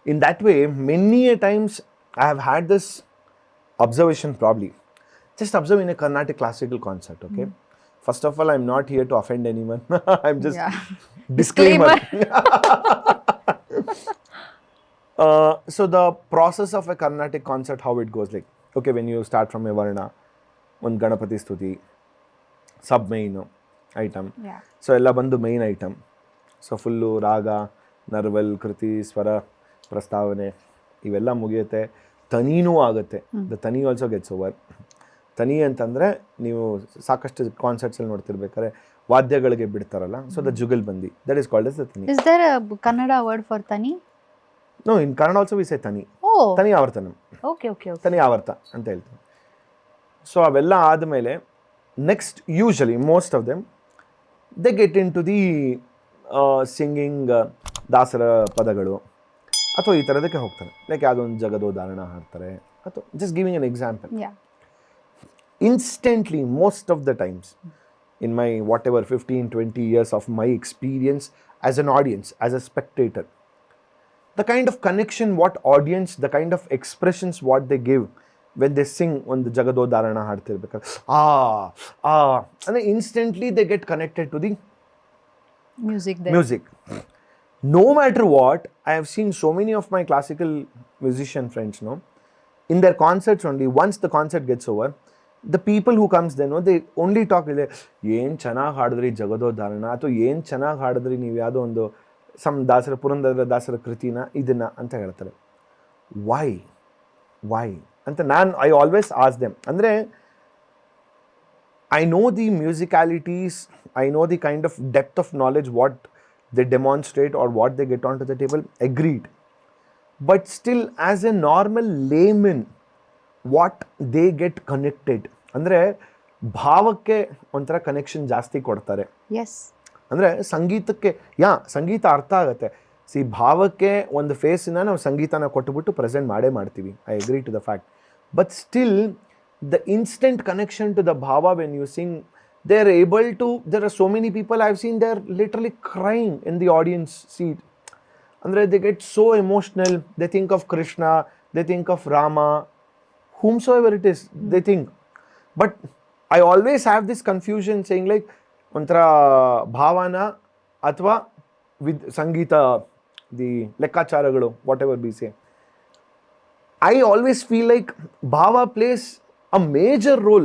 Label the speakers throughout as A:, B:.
A: In that way, many a times I have had this observation probably. Just observe in a Carnatic classical concert, okay? First of all, I'm not here to offend anyone. I'm just
B: Yeah.
A: disclaimer. So the process of a Carnatic concert, how it goes, like, okay, when you start from a Varna, one Ganapati Stuti, sub main item.
B: Yeah.
A: So ella bandu main item. So fullu raga, narval, kruti, ಸ್ವರ, ಪ್ರಸ್ತಾವನೆ ಇವೆಲ್ಲ ಮುಗಿಯುತ್ತೆ. ತನಿನೂ ಆಗುತ್ತೆ. The ತನಿ also gets over. ತನಿ ಅಂತಂದರೆ ನೀವು ಸಾಕಷ್ಟು ಕಾನ್ಸರ್ಟ್ಸಲ್ಲಿ ನೋಡ್ತಿರ್ಬೇಕಾದ್ರೆ ವಾದ್ಯಗಳಿಗೆ ಬಿಡ್ತಾರಲ್ಲ, so the jugalbandi, that is called as the tani.
B: Is there a Kannada word for tani?
A: No, in Kannada also we say tani.
B: Oh.
A: ತನಿ ಆವರ್ತನ.
B: Okay.
A: ತನಿ ಆವರ್ತ ಅಂತ ಹೇಳ್ತೀನಿ. ಸೊ ಅವೆಲ್ಲ ಆದಮೇಲೆ next usually most of them they get into the singing ದಾಸರ ಪದಗಳು ಅಥವಾ ಈ ಥರದಕ್ಕೆ ಹೋಗ್ತಾರೆ. ಲೈಕ್ ಯಾವುದೊಂದು ಜಗದೋದಾಹರಣ ಹಾಡ್ತಾರೆ ಅಥವಾ just giving an example.
B: Yeah.
A: Instantly, most of the times, in my whatever 15-20 years of my experience as an audience, as a spectator, the kind of connection what audience, the kind of expressions what they give when they sing on the Jagadodarana haadtirಬೇಕಾದ್ರೆ and then instantly they get connected to the
B: Music there.
A: music. No matter what, I have seen so many of my classical musician friends, in their concerts only, once the concert gets over, the people who comes then, they only talk like, ಏನು ಚೆನ್ನಾಗಿ ಹಾಡಿದ್ರಿ ಜಗದೋದಾಹರಣ, ಅಥವಾ ಏನು ಚೆನ್ನಾಗಿ ಹಾಡಿದ್ರಿ ನೀವು ಯಾವುದೋ ಒಂದು some ದಾಸರ ಪುರಂದರ ದಾಸರ ಕೃತಿನ ಇದನ್ನ ಅಂತ ಹೇಳ್ತಾರೆ. ವೈ ಅಂತ ನಾನು ಐ ಆಲ್ವೇಸ್ ಆಸ್ ದೆಮ್. ಅಂದರೆ I know the musicalities, I know the kind of depth of knowledge what they demonstrate or what they get onto the table, agreed. But still, as a normal layman, what they get connected, ಅಂದರೆ ಭಾವಕ್ಕೆ ಒಂಥರ connection ಜಾಸ್ತಿ ಕೊಡ್ತಾರೆ.
B: Yes.
A: ಅಂದರೆ ಸಂಗೀತಕ್ಕೆ ಸಂಗೀತ ಅರ್ಥ ಆಗುತ್ತೆ. ಭಾವಕ್ಕೆ ಒಂದು ಫೇಸನ್ನ ನಾವು ಸಂಗೀತನ ಕೊಟ್ಟುಬಿಟ್ಟು ಪ್ರೆಸೆಂಟ್ ಮಾಡ್ತೀವಿ. I agree to the fact. But still the instant connection to the bhava when you sing, they're able to, there are so many people I've seen, they're literally crying in the audience seat. Andre they get so emotional, they think of Krishna, they think of Rama, whomsoever it is, they think. But I always have this confusion saying like ontra bhavana athwa with sangeeta, the lekkacharagalu, whatever we say. I always feel like bhava plays a major role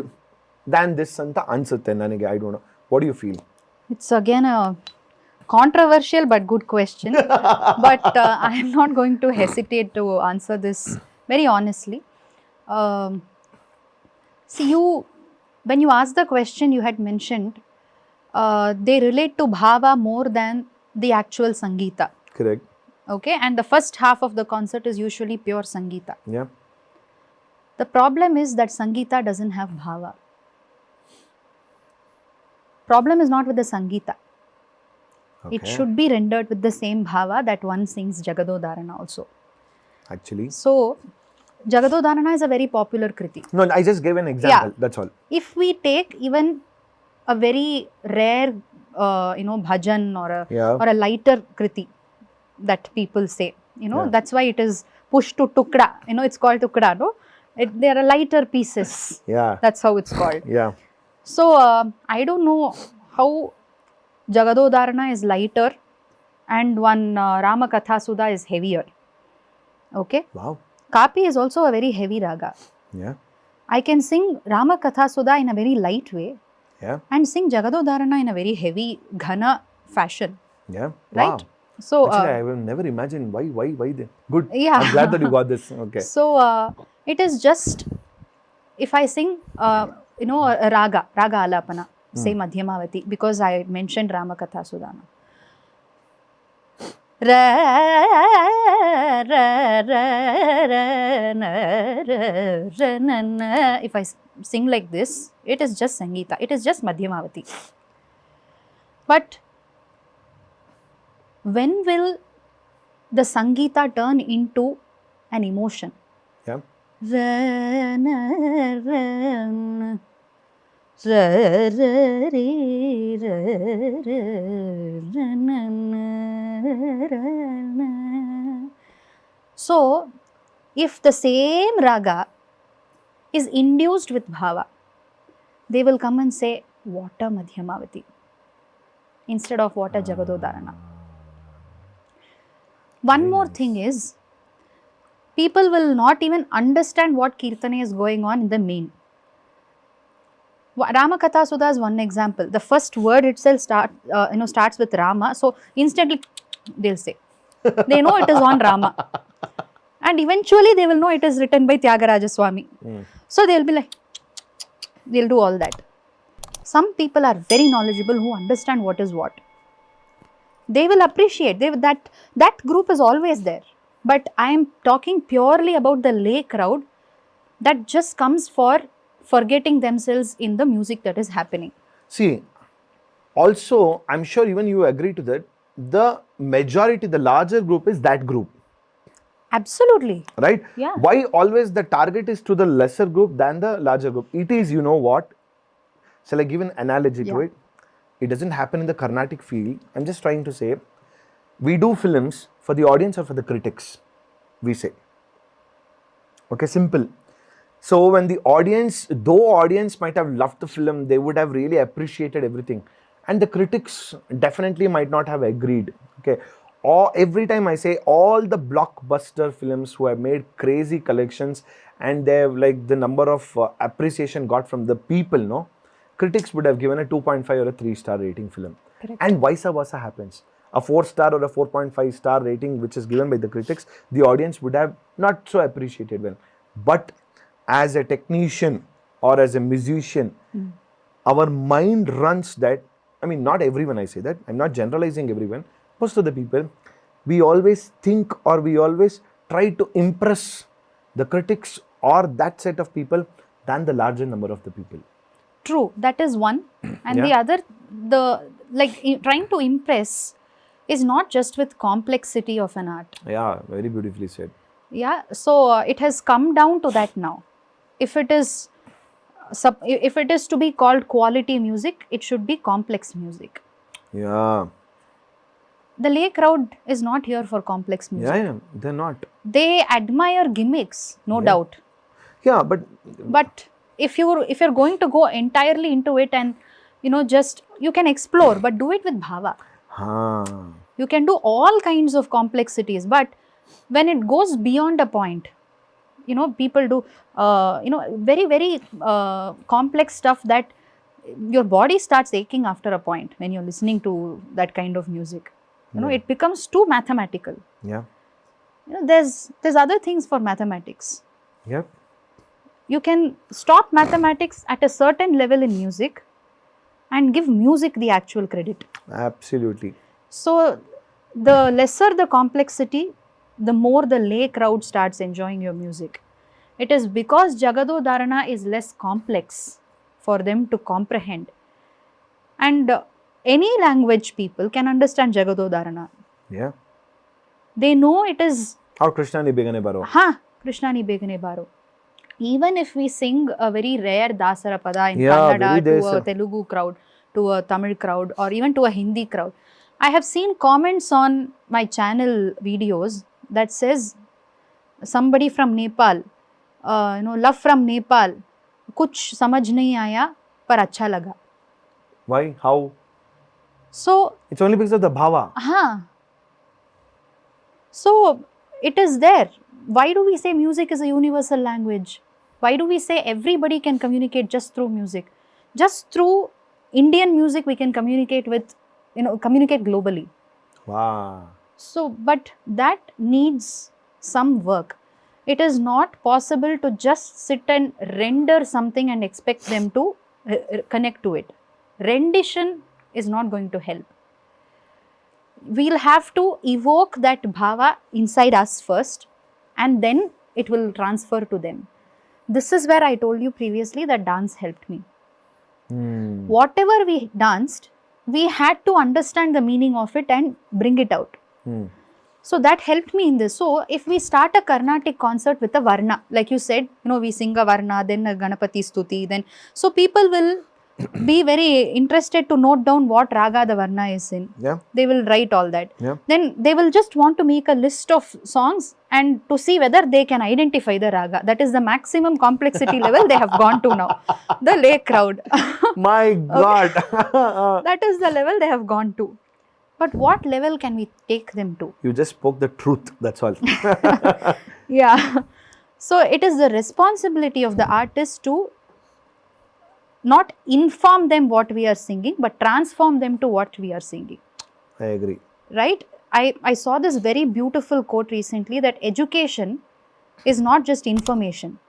A: than this anta ansutte nanage. I don't know, what do you feel?
B: It's again a controversial but good question. But I am not going to hesitate to answer this very honestly. See, when you asked the question, you had mentioned they relate to bhava more than the actual sangeeta.
A: Correct.
B: Okay, and the first half of the concert is usually pure sangeeta.
A: Yeah.
B: The problem is that sangeeta doesn't have bhava. Problem is not with the sangeeta.
A: Okay.
B: It should be rendered with the same bhava that one sings Jagadodarana also.
A: Actually,
B: So, Jagadodarana is a very popular kriti.
A: no, I just gave an example. That's all.
B: If we take even a very rare, bhajan or a lighter kriti that people say, that's why it is pushed to tukda. It's called tukda, no? They are lighter pieces.
A: Yeah.
B: That's how it's called.
A: Yeah.
B: So, I don't know how Jagadodarana is lighter and one Ramakatha Sudha is heavier. Okay?
A: Wow.
B: Kapi is also a very heavy raga.
A: Yeah.
B: I can sing Ramakatha Sudha in a very light way
A: Yeah.
B: and sing Jagadodarana in a very heavy, ghana fashion.
A: Yeah.
B: Right?
A: Wow.
B: So,
A: Actually, I will never imagine why they. Good.
B: Yeah.
A: I'm glad that you got this. Okay.
B: So, it is just, if I sing, a raga alapana, say Madhyamavati, because I mentioned Ramakatha Sudana. If I sing like this, it is just Sangeeta, it is just Madhyamavati. But when will the Sangeeta turn into an emotion?
A: Yeah.
B: So if the same raga is induced with bhava, they will come and say what a madhyamavati instead of what a jagadodarana. One
A: Very
B: more
A: nice.
B: thing is, people will not even understand what kirtana is going on in the main. Ramakatha Sudha is one example. The first word itself starts with Rama, so instantly they'll say, they know it is on Rama, and eventually they will know it is written by Tyagaraja Swami. So they'll be like, they'll do all that. Some people are very knowledgeable who understand what is what. They will appreciate. That group is always there. But I am talking purely about the lay crowd that just comes for forgetting themselves in the music that is happening.
A: See, also, I'm sure even you agree to that, the majority, the larger group is that group,
B: Absolutely.
A: right?
B: Yeah.
A: Why always the target is to the lesser group than the larger group? It is, you know what? Shall I give an analogy to
B: Yeah.
A: it? It doesn't happen in the Carnatic field. I'm just trying to say, we do films for the audience or for the critics, we say. Okay, simple. So when the audience, though audience might have loved the film, they would have really appreciated everything, and the critics definitely might not have agreed. Okay, or every time I say all the blockbuster films who have made crazy collections and they have like the number of appreciation got from the people, no, critics would have given a 2.5 or a 3-star rating film.
B: Correct.
A: And vice versa happens. A 4-star or a 4.5-star rating which is given by the critics, the audience would have not so appreciated well. But as a technician or as a musician, our mind runs that, I mean, not everyone, I say that, I'm not generalizing everyone, most of the people, we always think or we always try to impress the critics or that set of people than the larger number of the people.
B: True, that is one. And the
A: Yeah.
B: other, trying to impress is not just with complexity of an art.
A: Yeah, very beautifully said.
B: Yeah, so it has come down to that now. If it is to be called quality music, it should be complex music.
A: Yeah,
B: The lay crowd is not here for complex music.
A: yeah, they're not.
B: They admire gimmicks, no
A: Yeah.
B: doubt.
A: Yeah, but
B: But if you're going to go entirely into it and just you can explore, but do it with bhava. You can do all kinds of complexities, but when it goes beyond a point, people do very very complex stuff that your body starts aching after a point when you're listening to that kind of music. It becomes too mathematical.
A: yeah,
B: There's other things for mathematics.
A: yep,
B: You can stop mathematics at a certain level in music and give music the actual credit.
A: absolutely.
B: So the lesser the complexity, the more the lay crowd starts enjoying your music. It is because Jagado Dharana is less complex for them to comprehend. And any language people can understand Jagado Dharana.
A: Yeah.
B: They know it is
A: Or Krishna ni begane baro.
B: Krishna ni begane baro. Even if we sing a very rare Dasara Pada in
A: Yeah,
B: Kannada
A: very
B: to a
A: desa.
B: Telugu crowd, to a Tamil crowd, or even to a Hindi crowd, I have seen comments on my channel videos that says somebody from Nepal, love from Nepal, kuch samajh nahi aaya, par acha laga.
A: Why? How?
B: So,
A: It's only because of the bhava.
B: So it is there. Why do we say music is a universal language? Why do we say everybody can communicate just through music? Just through Indian music we can communicate globally.
A: Wow.
B: So, but that needs some work. It is not possible to just sit and render something and expect them to connect to it. Rendition is not going to help. We'll have to evoke that bhava inside us first, and then it will transfer to them. This is where I told you previously that dance helped me. Whatever we danced, we had to understand the meaning of it and bring it out. So that helped me in this. So if we start a Carnatic concert with a Varna, like you said, we sing a Varna, then a Ganapati Stuti, then so people will be very interested to note down what raga the varna is in.
A: Yeah.
B: They will write all that.
A: Yeah.
B: Then they will just want to make a list of songs and to see whether they can identify the raga. That is the maximum complexity level they have gone to now. The lay crowd.
A: My God.
B: That is the level they have gone to. But what level can we take them to?
A: You just spoke the truth. That's all.
B: Yeah. So it is the responsibility of the artist to not inform them what we are singing, but transform them to what we are singing.
A: I agree.
B: Right? I saw this very beautiful quote recently that education is not just information.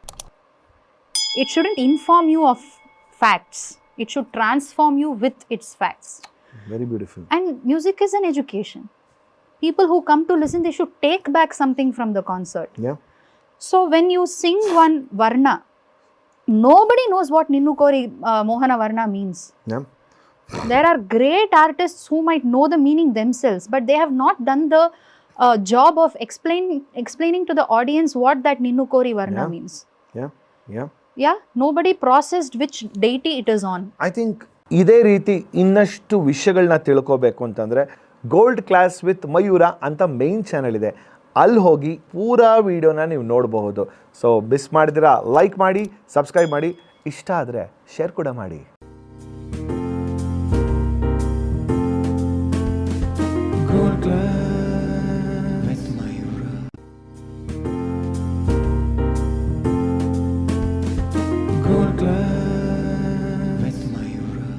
B: It shouldn't inform you of facts. It should transform you with its facts.
A: Very beautiful.
B: And music is an education. People who come to listen, they should take back something from the concert.
A: Yeah.
B: So when you sing one varna, nobody knows what Ninnu Kori Mohana Varna means.
A: Yeah.
B: There are great artists who might know the meaning themselves, but they have not done the job of explaining to the audience what that Ninnu Kori Varna
A: Yeah.
B: means.
A: Yeah. Yeah.
B: Yeah, nobody processed which deity it is on.
A: I think ಇದೇ ರೀತಿ ಇನ್ನಷ್ಟು ವಿಷಯಗಳನ್ನ ತಿಳ್ಕೊಬೇಕು ಅಂತಂದರೆ gold class with Mayura ಅಂತ main channel ಇದೆ, ಅಲ್ಲಿ ಹೋಗಿ ಪೂರಾ ವೀಡಿಯೋನ ನೀವು ನೋಡಬಹುದು. ಸೊ ಮಿಸ್ ಮಾಡಿದಿರಾ ಲೈಕ್ ಮಾಡಿ, ಸಬ್ಸ್ಕ್ರೈಬ್ ಮಾಡಿ, ಇಷ್ಟ ಆದರೆ ಶೇರ್ ಕೂಡ ಮಾಡಿ.